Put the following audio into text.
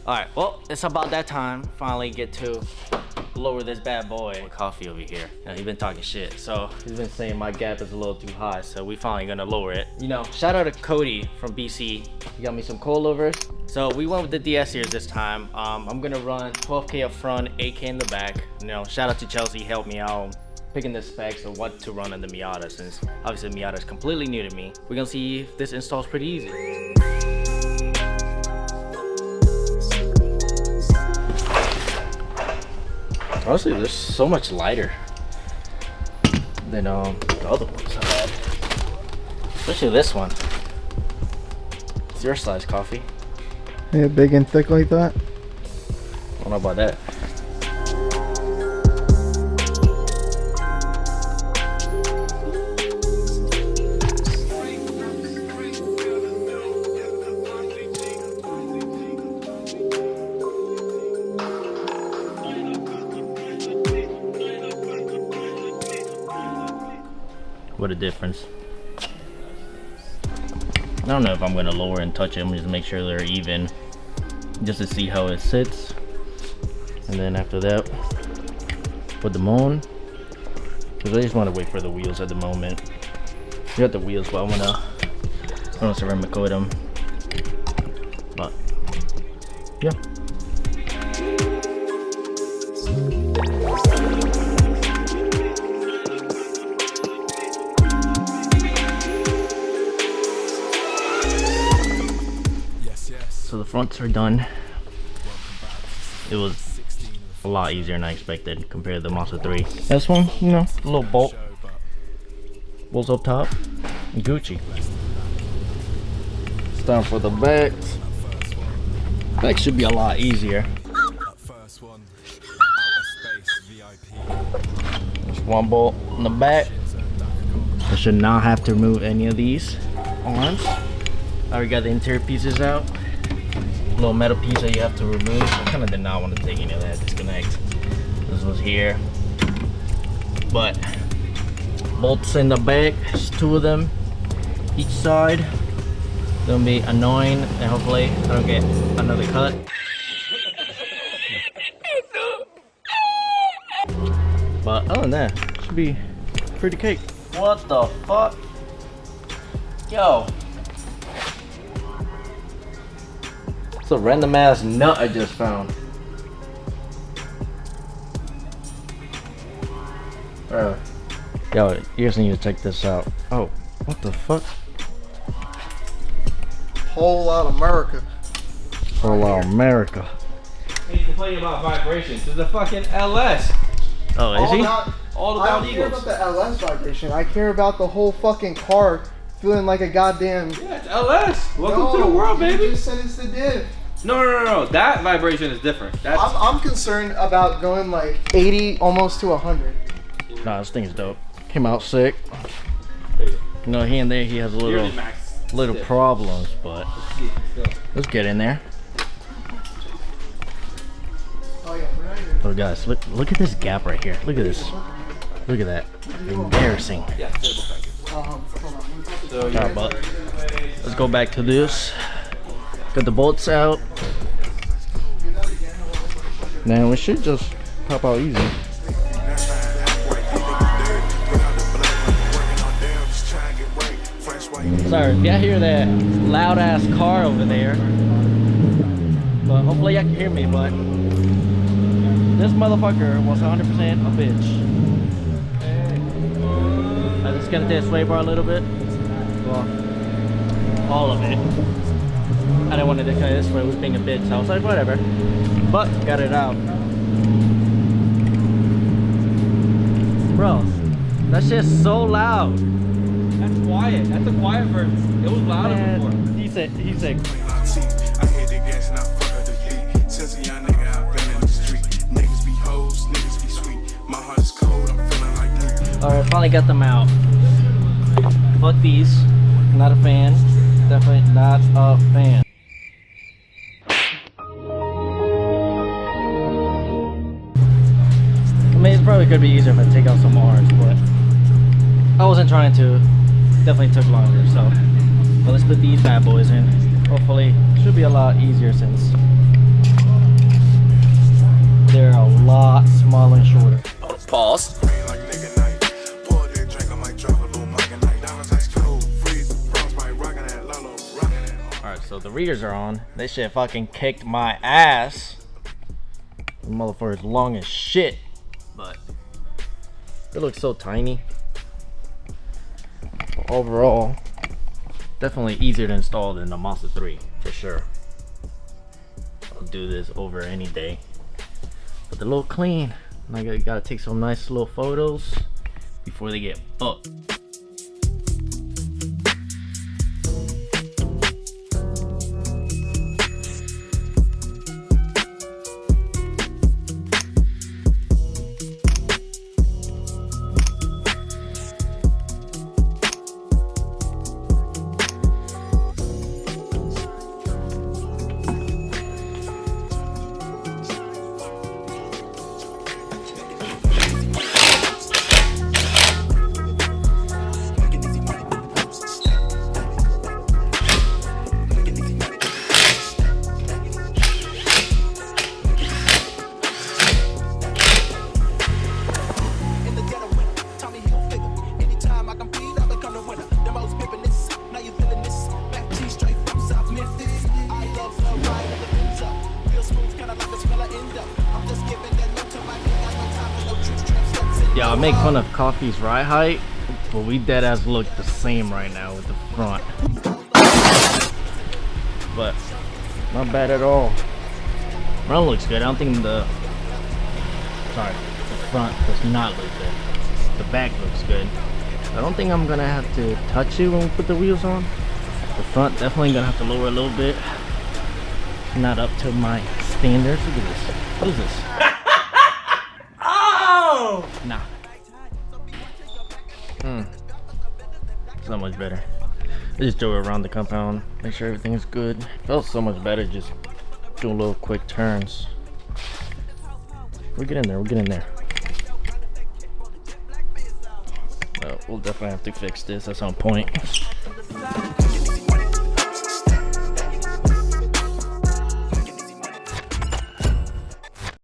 Alright, well, it's about that time. Finally get to lower this bad boy. Coffee over here. You know, he's been talking shit. So he's been saying my gap is a little too high. So we finally gonna lower it. You know, shout out to Cody from BC. He got me some coilovers. So we went with the DS series this time. I'm gonna run 12K up front, 8K in the back. You know, shout out to Chelsea, helped me out picking the specs of what to run in the Miata, since obviously the Miata is completely new to me. We're gonna see if this installs pretty easy. Honestly, they're so much lighter than the other ones I had. Especially this one. It's your size, coffee. Yeah, big and thick like that. I don't know about that. What a difference. I don't know if I'm gonna lower and touch them just to make sure they're even, just to see how it sits. And then after that, put them on, because I just want to wait for the wheels at the moment. You got the wheels, but I want to ceramic coat them. But yeah. So the fronts are done. It was a lot easier than I expected compared to the Mazda 3. This one, you know, a little bolts up top, and Gucci. It's time for the backs. Back should be a lot easier. There's one bolt in the back. I should not have to remove any of these arms. I already got the interior pieces out. Little metal piece that you have to remove. I kind of did not want to take any of that disconnect. This was here, but bolts in the back. There's 2 of them each side. It's gonna be annoying, and hopefully I don't get another cut. But other than that, should be pretty cake. What the fuck? Yo. It's a random ass nut I just found. Yo, you guys need to check this out. Oh, what the fuck? Whole lot of America. Whole lot of America. He's complaining about vibrations. It's a fucking LS. Oh, is he? All I about don't care Eagles. about the LS vibration. I care about the whole fucking car feeling like a goddamn. Yeah, it's LS. Welcome to the world, baby. You just said it's the div. No. That vibration is different. That's I'm concerned about going like 80 almost to 100. Nah, this thing is dope. Came out sick. You know, here and there he has a little problems, but let's get in there. Oh yeah, we're not even. Oh guys, look at this gap right here. Look at this. Look at that. Embarrassing. Hold on. Alright, but let's go back to this. Got the bolts out. Now we should just pop out easy. Sorry if y'all hear that loud ass car over there, but hopefully y'all can hear me. But this motherfucker was 100% a bitch. I just gonna take the sway bar a little bit. Well, all of it. I didn't want to cut this way, it was being a bitch, so I was like, whatever. But got it out. Bro, that shit's so loud. That's quiet. That's a quiet version. It was louder before. He said. Alright, finally got them out. Fuck these. Not a fan. Definitely not a fan. I mean, it probably could be easier if I take out some arms, but I wasn't trying to. Definitely took longer, so. But let's put these bad boys in. Hopefully, it should be a lot easier since they're a lot smaller and shorter. Pause. Alright, so the readers are on. This shit fucking kicked my ass. The motherfucker is long as shit, but it looks so tiny. But overall, definitely easier to install than the Mazda 3 for sure. I'll do this over any day. But they're a little clean. And I gotta take some nice little photos before they get fucked. Yeah, I make fun of Coffee's ride height, but we dead ass look the same right now with the front. But not bad at all. Front looks good. I don't think the front does not look good. The back looks good. I don't think I'm gonna have to touch it when we put the wheels on. The front definitely gonna have to lower a little bit. Not up to my standards. Look at this. What is this? Nah. It's not much better. I just drove around the compound, make sure everything is good. Felt so much better just doing little quick turns. We'll get in there, we'll get in there. We'll definitely have to fix this at some point.